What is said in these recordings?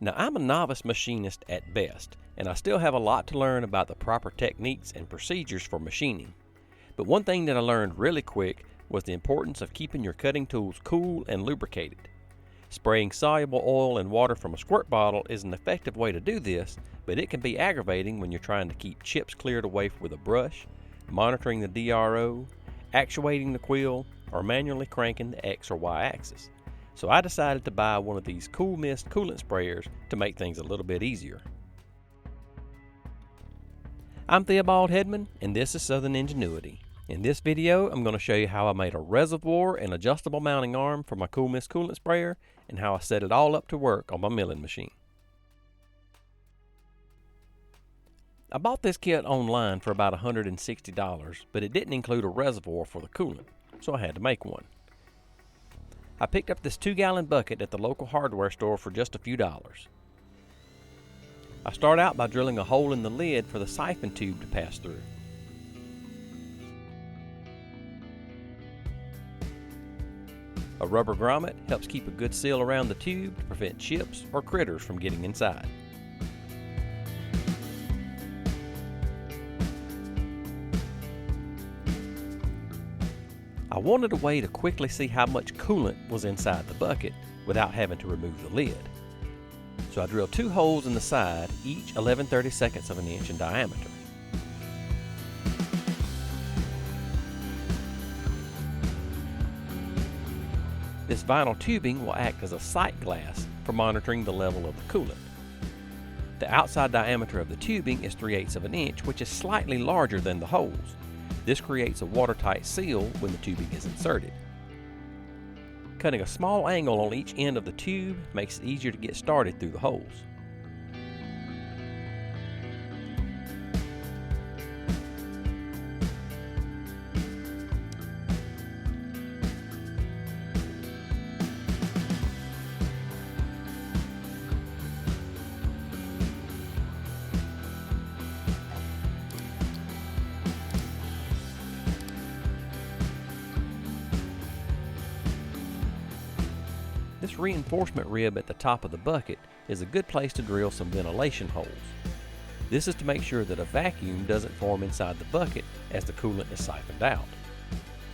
Now, I'm a novice machinist at best, and I still have a lot to learn about the proper techniques and procedures for machining. But one thing that I learned really quick was the importance of keeping your cutting tools cool and lubricated. Spraying soluble oil and water from a squirt bottle is an effective way to do this, but it can be aggravating when you're trying to keep chips cleared away with a brush, monitoring the DRO, actuating the quill, or manually cranking the X or Y axis. So I decided to buy one of these Kool Mist Coolant Sprayers to make things a little bit easier. I'm Theobald Hedman, and this is Southern Ingenuity. In this video, I'm going to show you how I made a reservoir and adjustable mounting arm for my Kool Mist Coolant Sprayer, and how I set it all up to work on my milling machine. I bought this kit online for about $160, but it didn't include a reservoir for the coolant, so I had to make one. I picked up this 2-gallon bucket at the local hardware store for just a few dollars. I start out by drilling a hole in the lid for the siphon tube to pass through. A rubber grommet helps keep a good seal around the tube to prevent chips or critters from getting inside. I wanted a way to quickly see how much coolant was inside the bucket without having to remove the lid. So I drilled 2 holes in the side, each 11/32 of an inch in diameter. This vinyl tubing will act as a sight glass for monitoring the level of the coolant. The outside diameter of the tubing is 3/8 of an inch, which is slightly larger than the holes. This creates a watertight seal when the tubing is inserted. Cutting a small angle on each end of the tube makes it easier to get started through the holes. This reinforcement rib at the top of the bucket is a good place to drill some ventilation holes. This is to make sure that a vacuum doesn't form inside the bucket as the coolant is siphoned out.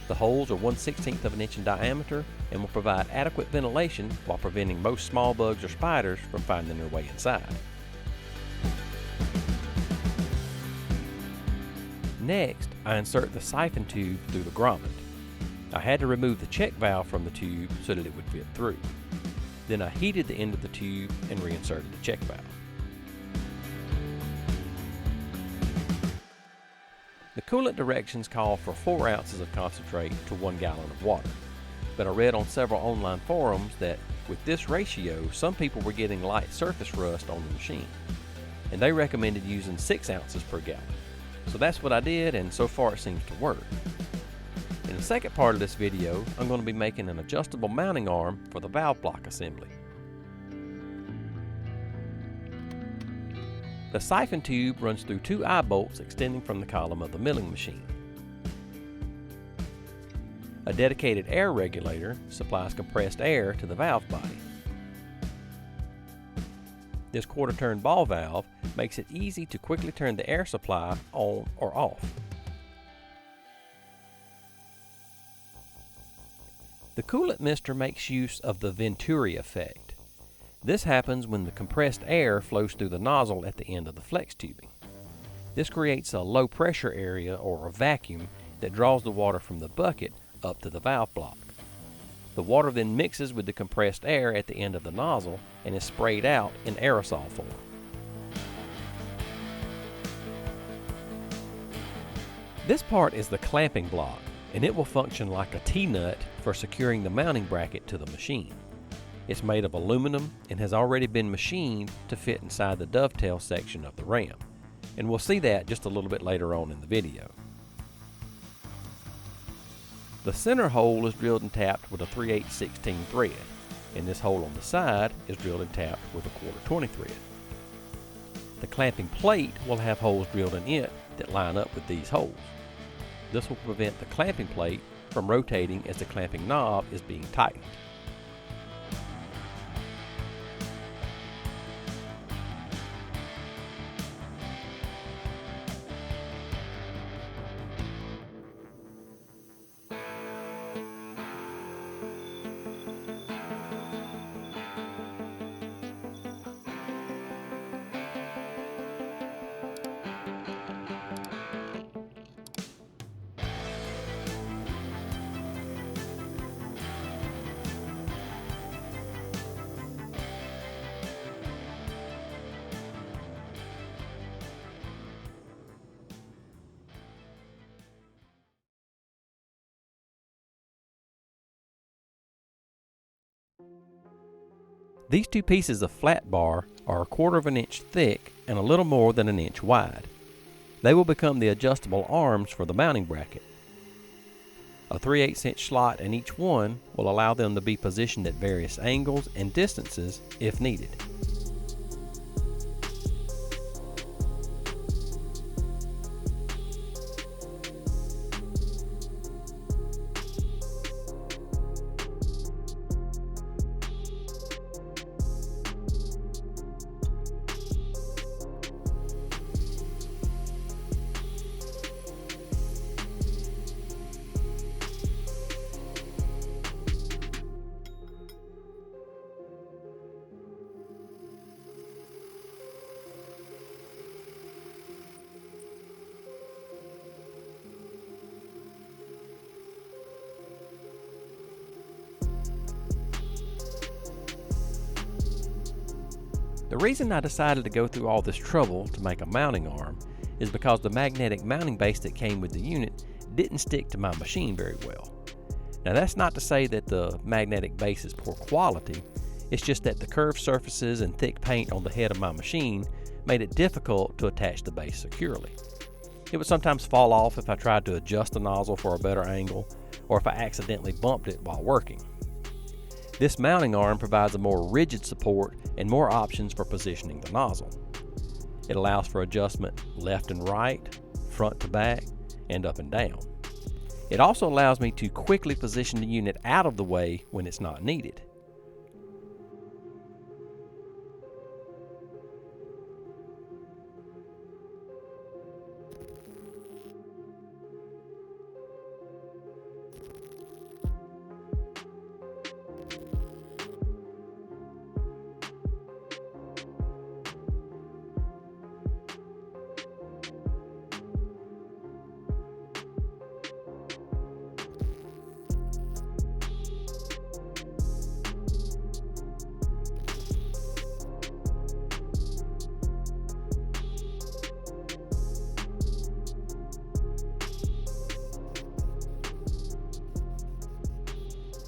The holes are 1/16 of an inch in diameter and will provide adequate ventilation while preventing most small bugs or spiders from finding their way inside. Next, I insert the siphon tube through the grommet. I had to remove the check valve from the tube so that it would fit through. Then I heated the end of the tube and reinserted the check valve. The coolant directions call for 4 ounces of concentrate to 1 gallon of water, but I read on several online forums that with this ratio, some people were getting light surface rust on the machine, and they recommended using 6 ounces per gallon. So that's what I did, and so far it seems to work. In the second part of this video, I'm going to be making an adjustable mounting arm for the valve block assembly. The siphon tube runs through 2 eye bolts extending from the column of the milling machine. A dedicated air regulator supplies compressed air to the valve body. This quarter-turn ball valve makes it easy to quickly turn the air supply on or off. The coolant mister makes use of the Venturi effect. This happens when the compressed air flows through the nozzle at the end of the flex tubing. This creates a low pressure area or a vacuum that draws the water from the bucket up to the valve block. The water then mixes with the compressed air at the end of the nozzle and is sprayed out in aerosol form. This part is the clamping block, and it will function like a T-nut for securing the mounting bracket to the machine. It's made of aluminum and has already been machined to fit inside the dovetail section of the ram, and we'll see that just a little bit later on in the video. The center hole is drilled and tapped with a 3/8/16 thread, and this hole on the side is drilled and tapped with a 1/4 thread. The clamping plate will have holes drilled in it that line up with these holes. This will prevent the clamping plate from rotating as the clamping knob is being tightened. These two pieces of flat bar are 1/4 of an inch thick and a little more than an inch wide. They will become the adjustable arms for the mounting bracket. A 3/8 inch slot in each one will allow them to be positioned at various angles and distances if needed. The reason I decided to go through all this trouble to make a mounting arm is because the magnetic mounting base that came with the unit didn't stick to my machine very well. Now that's not to say that the magnetic base is poor quality, it's just that the curved surfaces and thick paint on the head of my machine made it difficult to attach the base securely. It would sometimes fall off if I tried to adjust the nozzle for a better angle, or if I accidentally bumped it while working. This mounting arm provides a more rigid support and more options for positioning the nozzle. It allows for adjustment left and right, front to back, and up and down. It also allows me to quickly position the unit out of the way when it's not needed.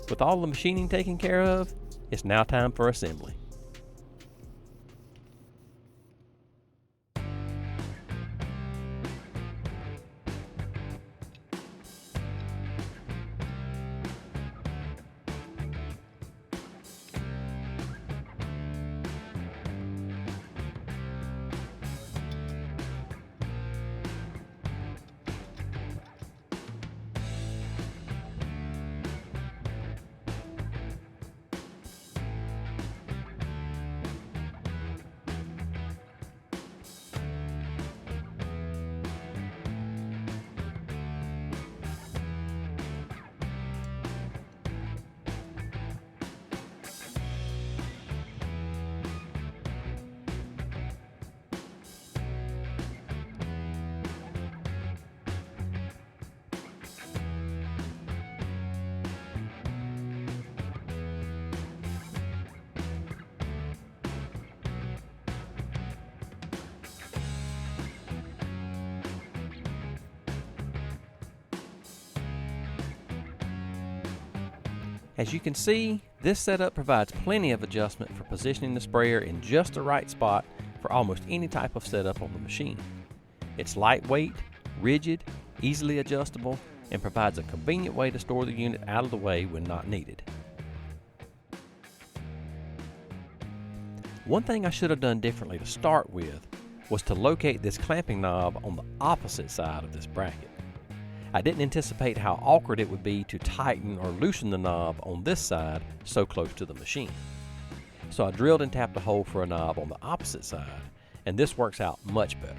With all the machining taken care of, it's now time for assembly. As you can see, this setup provides plenty of adjustment for positioning the sprayer in just the right spot for almost any type of setup on the machine. It's lightweight, rigid, easily adjustable, and provides a convenient way to store the unit out of the way when not needed. One thing I should have done differently to start with was to locate this clamping knob on the opposite side of this bracket. I didn't anticipate how awkward it would be to tighten or loosen the knob on this side so close to the machine. So I drilled and tapped a hole for a knob on the opposite side, and this works out much better.